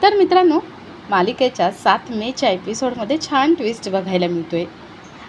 तर मित्रांनो, मालिकेच्या 7 मेच्या एपिसोडमध्ये छान ट्विस्ट बघायला मिळतोय.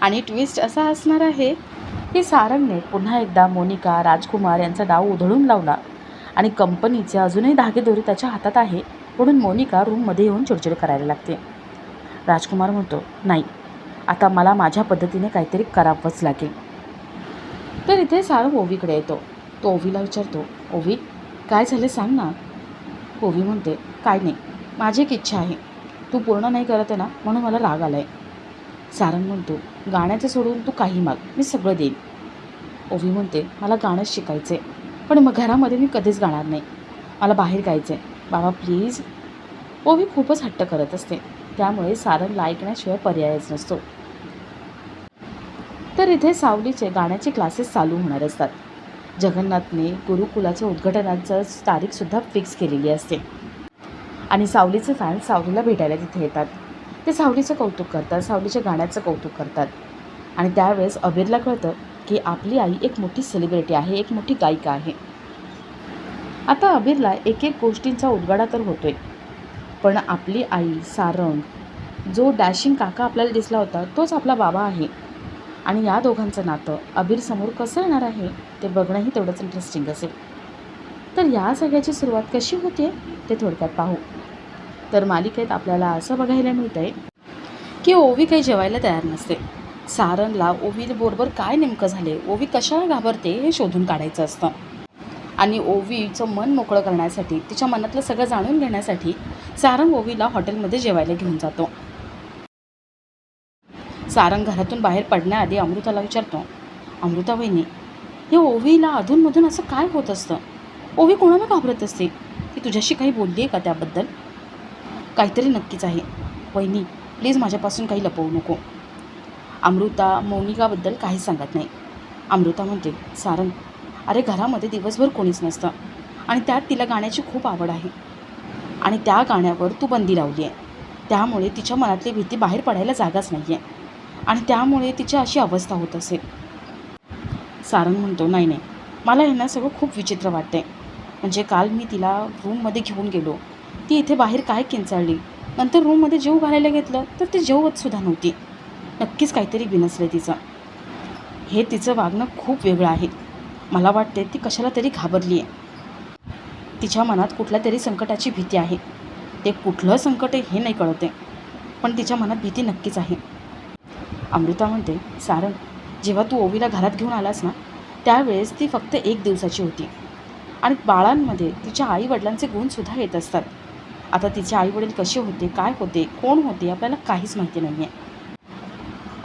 आणि ट्विस्ट असा असणार आहे की सारंगने पुन्हा एकदा मोनिका, राजकुमार यांचा डाव उधळून लावला आणि कंपनीचे अजूनही धागेदोरे त्याच्या हातात आहे, म्हणून मोनिका रूममध्ये येऊन चिडचिड करायला लागते. राजकुमार म्हणतो, नाही, आता मला माझ्या पद्धतीने काहीतरी करावंच लागेल. तर इथे सारंग ओवीकडे येतो. तो ओवीला विचारतो, ओवी, काय झाले सांग ना. ओवी म्हणते, काय नाही, माझी एक इच्छा आहे, तू पूर्ण नाही करत आहे ना, म्हणून मला राग आला आहे. सारंग म्हणतो, गाण्याचं सोडून तू काही माग, मी सगळं देईन. ओवी म्हणते, मला गाणंच शिकायचं आहे, पण मग घरामध्ये मी कधीच गाणार नाही, मला बाहेर गायचं आहे, बाबा प्लीज. ओवी खूपच हट्ट करत असते, त्यामुळे सारंगला ऐकण्याशिवाय पर्यायच नसतो. तर इथे सावलीचे गाण्याचे क्लासेस चालू होणार असतात. जगन्नाथने गुरुकुलाच्या उद्घाटनाचं तारीखसुद्धा फिक्स केलेली असते आणि सावलीचे फॅन्स सावलीला भेटायला तिथे येतात. ते सावलीचं कौतुक करतात, सावलीच्या गाण्याचं कौतुक करतात. आणि त्यावेळेस अबीरला कळतं की आपली आई एक मोठी सेलिब्रिटी आहे, एक मोठी गायिका आहे. आता अबीरला एक एक गोष्टींचा उलगडा तर होतोय, पण आपली आई सारंग, जो डॅशिंग काका आपल्याला दिसला होता तोच आपला बाबा आहे. आणि या दोघांचं नातं अबीरसमोर कसं येणार आहे ते बघणंही तेवढंच इंटरेस्टिंग असेल. तर या सगळ्याची सुरुवात कशी होते ते थोडक्यात पाहू. तर मालिकेत आपल्याला असं बघायला मिळतं आहे की ओवी काही जेवायला तयार नसते. सारंगला ओवीबरोबर काय नेमकं झाले, ओवी कशाला घाबरते हे शोधून काढायचं असतं. आणि ओवीचं मन मोकळं करण्यासाठी, तिच्या मनातलं सगळं जाणून घेण्यासाठी सारंग ओवीला हॉटेलमध्ये जेवायला घेऊन जातो. सारंग घरातून बाहेर पडण्याआधी अमृताला विचारतो, अमृता वहिनी, हे ओवीला अधूनमधून असं काय होत असतं? ओवी कोणाला घाबरत असते? ती तुझ्याशी काही बोलली आहे का त्याबद्दल? काहीतरी नक्कीच आहे. वहिनी, प्लीज माझ्यापासून काही लपवू नको. अमृता मोनिकाबद्दल काहीच सांगत नाही. अमृता म्हणते, सारंग, अरे घरामध्ये दिवसभर कोणीच नसतं आणि त्यात तिला गाण्याची खूप आवड आहे आणि त्या गाण्यावर तू बंदी लावली आहे, त्यामुळे तिच्या मनातली भीती बाहेर पडायला जागाच नाही आहे आणि त्यामुळे तिची अशी अवस्था होत असेल. सारंग म्हणतो, नाही नाही, मला हे ना सगळं खूप विचित्र वाटते. म्हणजे काल मी तिला रूममध्ये घेऊन गेलो, ती इथे बाहेर काय किंचाळली, नंतर रूममध्ये जेव घालायला घेतलं तर ती जेवतसुद्धा नव्हती. नक्कीच काहीतरी बिनसलं तिचं. हे तिचं वागणं खूप वेगळं आहे. मला वाटते ती कशाला तरी घाबरली आहे. तिच्या मनात कुठल्या तरी संकटाची भीती आहे. ते कुठलं संकट आहे हे नाही कळते, पण तिच्या मनात भीती नक्कीच आहे. अमृता म्हणते, सारंग, जेव्हा तू ओवीला घरात घेऊन आलास ना, त्यावेळेस ती फक्त 1 दिवसाची होती आणि बाळांमध्ये तिच्या आईवडिलांचे गुणसुद्धा येत असतात. आता तिचे आईवडील कसे होते, काय होते, कोण होते, आपल्याला काहीच माहिती नाही आहे.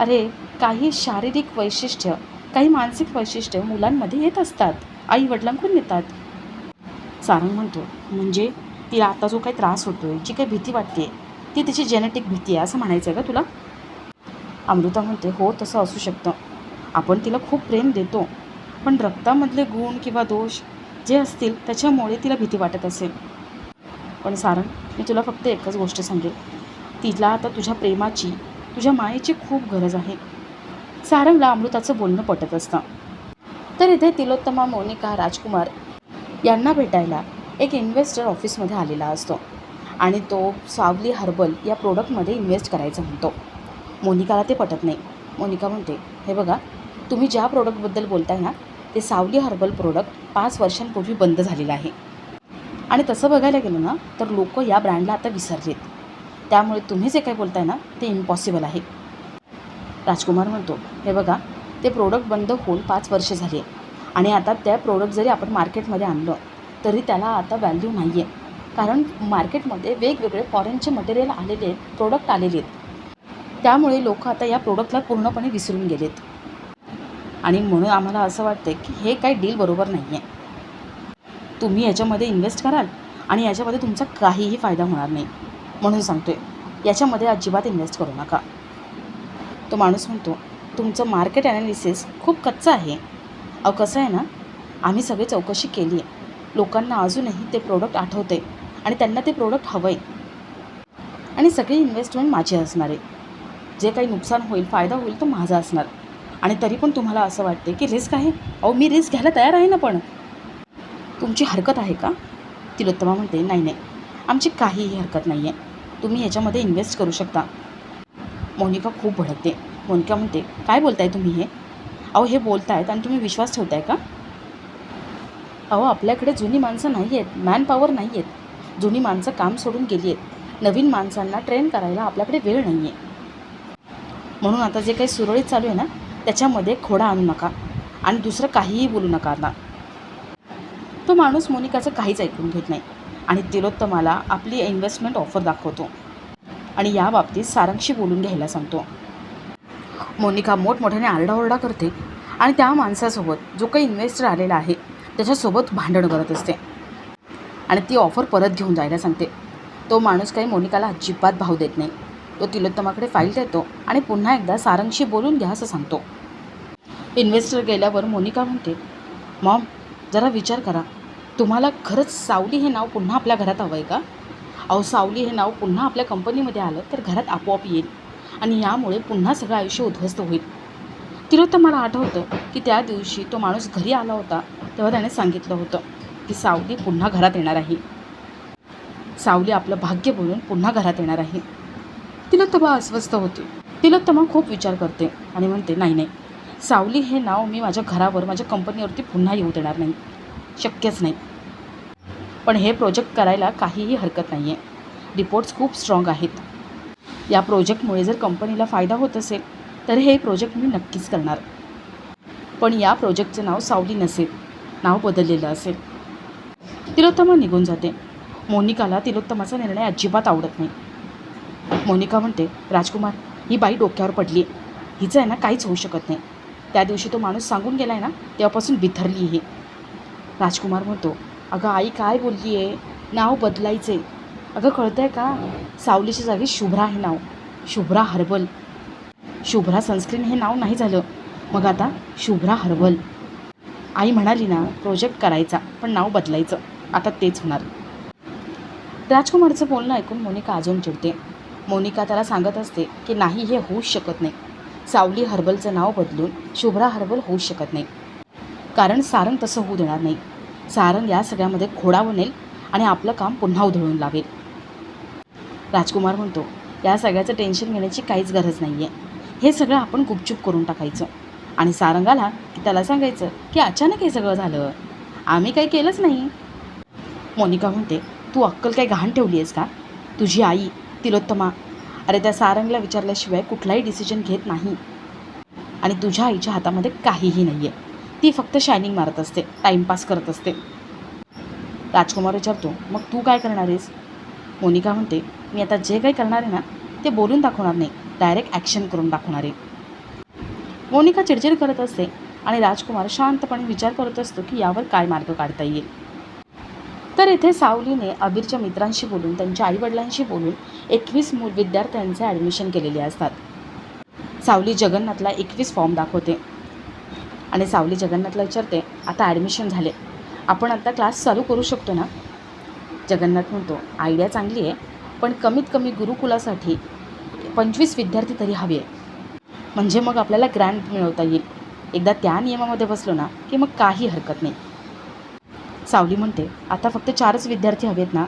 अरे, काही शारीरिक वैशिष्ट्य, काही मानसिक वैशिष्ट्य मुलांमध्ये येत असतात, आईवडिलांकडून येतात. सारंग म्हणतो, म्हणजे तिला आता जो काही त्रास होतो आहे, जी काही भीती वाटते, ती तिची जेनेटिक भीती आहे असं म्हणायचं आहे का तुला? अमृता म्हणते, हो, तसं असू शकतं. आपण तिला खूप प्रेम देतो, पण रक्तामधले गुण किंवा दोष जे असतील त्याच्यामुळे तिला भीती वाटत असेल. पण सारंग, मी तुला फक्त एकच गोष्ट सांगेल, तिला आता तुझ्या प्रेमाची, तुझ्या मायेची खूप गरज आहे. सारंगला अमृताचं बोलणं पटत असतं. तर इथे तिलोत्तमा, मोनिका, राजकुमार यांना भेटायला एक इन्व्हेस्टर ऑफिसमध्ये आलेला असतो आणि तो सावली हर्बल या प्रोडक्टमध्ये इन्व्हेस्ट करायचं म्हणतो. मोनिकाला ते पटत नाही. मोनिका म्हणते, हे बघा, तुम्ही ज्या प्रोडक्टबद्दल बोलताय ना, ते सावली हर्बल प्रोडक्ट 5 वर्षांपूर्वी बंद झालेलं आहे आणि तसं बघायला गेलं ना तर लोक या ब्रँडला आता विसरलेत, त्यामुळे तुम्ही जे काही बोलताय ना ते इम्पॉसिबल आहे. राजकुमार म्हणतो, हे बघा, ते प्रोडक्ट बंद होऊन 5 वर्ष झाली आहे आणि आता त्या प्रोडक्ट जरी आपण मार्केटमध्ये आणलं तरी त्याला आता व्हॅल्यू नाही आहे, कारण मार्केटमध्ये वेगवेगळे फॉरेनचे मटेरियल आलेले आहेत, प्रोडक्ट आलेले आहेत, त्यामुळे लोक आता या प्रोडक्टला पूर्णपणे विसरून गेलेत आणि म्हणून आम्हाला असं वाटतं की हे काही डील बरोबर नाही आहे. तुम्ही याच्यामध्ये इन्व्हेस्ट कराल आणि याच्यामध्ये तुमचा काहीही फायदा होणार नाही, म्हणून सांगतोय, याच्यामध्ये अजिबात इन्व्हेस्ट करू नका. तो माणूस म्हणतो, तुमचं मार्केट ॲनालिसिस खूप कच्चं आहे. अहो, कसं आहे ना, आम्ही सगळी चौकशी केली आहे, लोकांना अजूनही ते प्रोडक्ट आठवते आणि त्यांना ते प्रोडक्ट हवं आहे आणि सगळी इन्व्हेस्टमेंट माझी असणार आहे. जे काही नुकसान होईल, फायदा होईल तो माझा असणार आणि तरी पण तुम्हाला असं वाटते की रिस्क आहे. अहो, मी रिस्क घ्यायला तयार आहे ना, पण तुमची हरकत आहे का? तिलोत्तमा म्हणते, नाही नाही, आमची काहीही हरकत नाही आहे, तुम्ही याच्यामध्ये इन्व्हेस्ट करू शकता. मोनिका खूप भडकते. मोनिका म्हणते, काय बोलताय तुम्ही हे? अहो हे बोलतायत आणि तुम्ही विश्वास ठेवताय का? अहो आपल्याकडे जुनी माणसं नाही आहेत, मॅनपॉवर नाही आहेत. जुनी माणसं काम सोडून गेली आहेत. नवीन माणसांना ट्रेन करायला आपल्याकडे वेळ नाही आहे. म्हणून आता जे काही सुरळीत चालू आहे ना, त्याच्यामध्ये खोडा आणू नका आणि दुसरं काहीही बोलू नका आता. तो माणूस मोनिकाचं काहीच ऐकून घेत नाही आणि तिलोत्तमाला आपली इन्व्हेस्टमेंट ऑफर दाखवतो आणि या बाबतीत सारंगशी बोलून घ्यायला सांगतो. मोनिका मोठमोठ्याने आरडाओरडा करते आणि त्या माणसासोबत जो काही इन्व्हेस्टर आलेला आहे त्याच्यासोबत भांडण करत असते आणि ती ऑफर परत घेऊन जायला सांगते. तो माणूस काही मोनिकाला अजिबात भाव देत नाही. तो तिलोत्तमाकडे फाईल देतो आणि पुन्हा एकदा सारंगशी बोलून घ्या असं सांगतो. इन्व्हेस्टर गेल्यावर मोनिका म्हणते, मॉम जरा विचार करा, तुम्हाला खरंच सावली हे नाव पुन्हा आपल्या घरात हवं आहे का? अहो सावली हे नाव पुन्हा आपल्या कंपनीमध्ये आलं तर घरात आपोआप येईल आणि यामुळे पुन्हा सगळं आयुष्य उद्ध्वस्त होईल. तिलोत्तमाला आठवतं की त्या दिवशी तो माणूस घरी आला होता तेव्हा त्याने सांगितलं होतं की सावली पुन्हा घरात येणार आहे. सावली आपलं भाग्य बोलून पुन्हा घरात येणार आहे. तिलोत्तमा अस्वस्थ होते. तिलोत्तमा खूप विचार करते आणि म्हणते, नाही, सावली हे नाव मी माझ्या घरावर, माझ्या कंपनीवरती पुन्हा येऊ देणार नाही, शक्यच नाही. पण हे प्रोजेक्ट करायला काहीही हरकत नाही आहे. रिपोर्ट्स खूप स्ट्रॉंग आहेत. या प्रोजेक्टमुळे जर कंपनीला फायदा होत असेल तर हे प्रोजेक्ट मी नक्कीच करणार. पण या प्रोजेक्टचं नाव सावली नसेल, नाव बदललेलं असेल. तिलोत्तमा निघून जाते. मोनिकाला तिलोत्तमाचा निर्णय अजिबात आवडत नाही. मोनिका म्हणते, राजकुमार ही बाई डोक्यावर पडली आहे, हिचं आहे ना काहीच होऊ शकत नाही. त्या दिवशी तो माणूस सांगून गेला आहे ना तेव्हापासून बिथरली ही. राजकुमार म्हणतो, अगं आई काय बोलली आहे, नाव बदलायचे. अगं कळतं आहे का, सावलीच्या जागी शुभ्रा हे नाव, शुभ्रा हर्बल. शुभ्रा सनस्क्रीन हे नाव नाही झालं, मग आता शुभ्रा हर्बल. आई म्हणाली ना प्रोजेक्ट करायचा पण नाव बदलायचं, आता तेच होणार. राजकुमारचं बोलणं ऐकून मोनिका अजून चिडते. मोनिका त्याला सांगत असते की नाही हे होऊच शकत नाही. सावली हर्बलचं नाव बदलून शुभ्रा हर्बल होऊच शकत नाही, कारण सारंग तसं होऊ देणार नाही. सारंग या सगळ्यामध्ये खोडा बनेल आणि आपलं काम पुन्हा उधळून लावेल. राजकुमार म्हणतो, या सगळ्याचं टेन्शन घेण्याची काहीच गरज नाही आहे. हे सगळं आपण गुपचूप करून टाकायचं आणि सारंग आला की त्याला सांगायचं की अचानक हे सगळं झालं, आम्ही काही केलंच नाही. मोनिका म्हणते, तू अक्कल काही गहाण ठेवली आहेस का? तुझी आई तिलोत्तमा, अरे त्या सारंगला विचारल्याशिवाय कुठलाही डिसिजन घेत नाही आणि तुझ्या आईच्या हातामध्ये काहीही नाही आहे. ती फक्त शायनिंग मारत असते, टाईमपास करत असते. राजकुमार विचारतो, मग तू काय करणार आहेस? मोनिका म्हणते, मी आता जे काही करणार आहे ना ते बोलून दाखवणार नाही, डायरेक्ट ॲक्शन करून दाखवणार आहे. मोनिका चिडचिड करत असते आणि राजकुमार शांतपणे विचार करत असतो की यावर काय मार्ग काढता येईल. तर इथे सावलीने अबीरच्या मित्रांशी बोलून, त्यांच्या आईवडिलांशी बोलून 21 विद्यार्थ्यांचे ॲडमिशन केलेले असतात. सावली जगन्नाथला 21 फॉर्म दाखवते आणि सावली जगन्नाथला विचारते, आता ॲडमिशन झाले, आपण आता क्लास चालू करू शकतो ना? जगन्नाथ म्हणतो, आयडिया चांगली आहे, पण कमीत कमी गुरुकुलासाठी 25 विद्यार्थी तरी हवे आहे, म्हणजे मग आपल्याला ग्रँट मिळवता येईल. एकदा त्या नियमामध्ये बसलो ना की मग काही हरकत नाही. सावली म्हणते, आता फक्त 4च विद्यार्थी हवेत ना?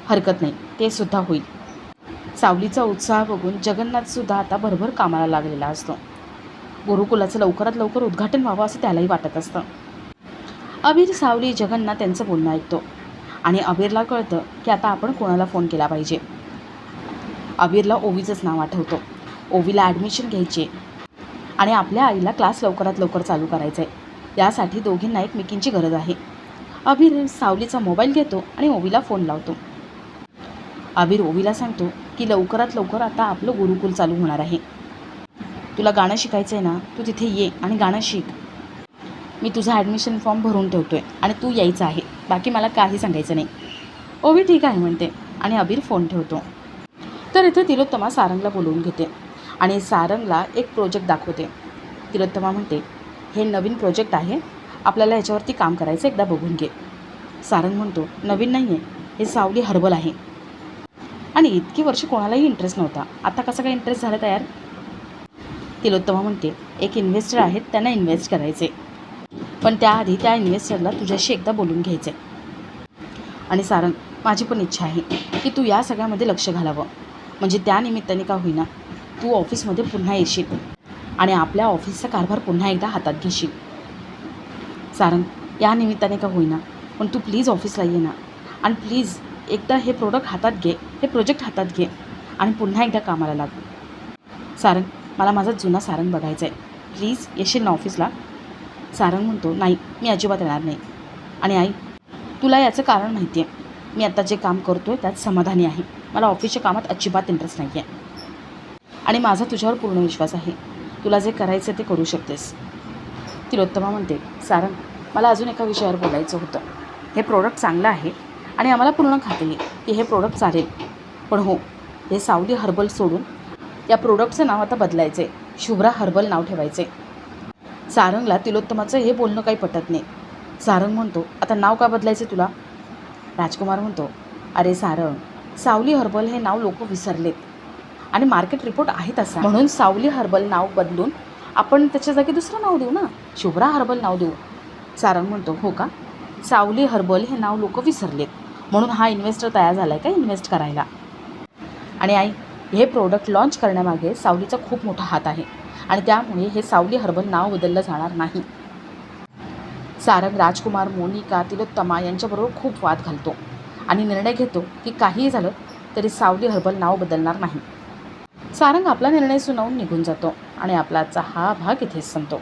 हरकत नाही, ते सुद्धा होईल. सावलीचा उत्साह बघून जगन्नाथसुद्धा आता भरभर कामाला लागलेला असतो. गुरुकुलाचं लवकरात लवकर उद्घाटन व्हावं असं त्यालाही वाटत असतं. अबीर, सावली, जगन्नाथ त्यांचं बोलणं ऐकतो आणि अबीरला कळतं की आता आपण कोणाला फोन केला पाहिजे. अबीरला ओवीचंच नाव आठवतं. ओवीला ॲडमिशन घ्यायचे आणि आपल्या आईला क्लास लवकरात लवकर चालू करायचा आहे, यासाठी दोघींना एकमेकींची गरज आहे. अबीर सावलीचा मोबाईल घेतो आणि ओवीला फोन लावतो. अबीर ओवीला सांगतो की लवकरात लवकर आता आपलं गुरुकुल चालू होणार आहे. तुला गाणं शिकायचं आहे ना, तू तिथे ये आणि गाणं शिक. मी तुझा ॲडमिशन फॉर्म भरून ठेवतो आहे आणि तू यायचं आहे, बाकी मला काही सांगायचं नाही. ओवी ठीक आहे म्हणते आणि अबीर फोन ठेवतो. तर इथे तिलोत्तमा सारंगला बोलवून घेते आणि सारंगला एक प्रोजेक्ट दाखवते. तिलोत्तमा म्हणते, हे नवीन प्रोजेक्ट आहे, आपल्याला याच्यावरती काम करायचं, एकदा बघून घे. सारंग म्हणतो, नवीन नाही आहे, हे सावली हर्बल आहे आणि इतकी वर्ष कोणालाही इंटरेस्ट नव्हता, आता कसा काय इंटरेस्ट झाला तयार? तिलोत्तमा म्हणते, एक इन्व्हेस्टर आहेत, त्यांना इन्व्हेस्ट करायचे, पण त्याआधी त्या इन्व्हेस्टरला तुझ्याशी एकदा बोलून घ्यायचं आहे. आणि सारंग, माझी पण इच्छा आहे की तू या सगळ्यामध्ये लक्ष घालावं, म्हणजे त्या निमित्ताने का होईना तू ऑफिसमध्ये पुन्हा येशील आणि आपल्या ऑफिसचा कारभार पुन्हा एकदा हातात घेशील. सारंग, या निमित्ताने का होईना पण तू प्लीज ऑफिसला ये ना, आणि प्लीज एकदा हे प्रोजेक्ट हातात घे आणि पुन्हा एकदा कामाला लाग. सारंग, मला माझा जुना सारंग बघायचा आहे, प्लीज येशील ना ऑफिसला. सारंग म्हणतो, नाही, मी अजिबात येणार नाही. आणि आई, तुला याचं कारण माहिती आहे, मी आता जे काम करतो आहे त्यात समाधानी आहे. मला ऑफिसच्या कामात अजिबात इंटरेस्ट नाही आहे आणि माझा तुझ्यावर पूर्ण विश्वास आहे. तुला जे करायचं ते करू शकतेस. तिलोत्तमा म्हणते, सारंग, मला अजून एका विषयावर बोलायचं होतं. हे प्रोडक्ट चांगलं आहे आणि आम्हाला पूर्ण खात्री आहे की हे प्रोडक्ट चालेल, पण हो, हे सावली हर्बल सोडून या प्रोडक्टचं नाव आता बदलायचं आहे, शुभ्रा हर्बल नाव ठेवायचं आहे. सारंगला तिलोत्तमाचं हे बोलणं काही पटत नाही. सारंग म्हणतो, आता नाव का बदलायचं तुला? राजकुमार म्हणतो, अरे सारंग, सावली हर्बल हे नाव लोक विसरलेत आणि मार्केट रिपोर्ट आहे तसा, म्हणून सावली हर्बल नाव बदलून आपण त्याच्या जागी दुसरं नाव देऊ ना, शुभ्रा हर्बल नाव देऊ. सारंग म्हणतो, हो का? सावली हर्बल हे नाव लोक विसरलेत म्हणून हा इन्व्हेस्टर तयार झाला आहे का इन्व्हेस्ट करायला. आणि आई, हे प्रोडक्ट लॉन्च करण्यामागे सावलीचा खूप मोठा हात आहे आणि त्यामुळे हे सावली हर्बल नाव बदललं जाणार नाही. सारंग राजकुमार, मोनिका, तिलोत्तमा यांच्याबरोबर खूप वाद घालतो आणि निर्णय घेतो की काहीही झालं तरी सावली हर्बल नाव बदलणार नाही. सारंग आपला निर्णय सुनावून निघून जातो आणि आपला आजचा हा भाग इथेच संपतो.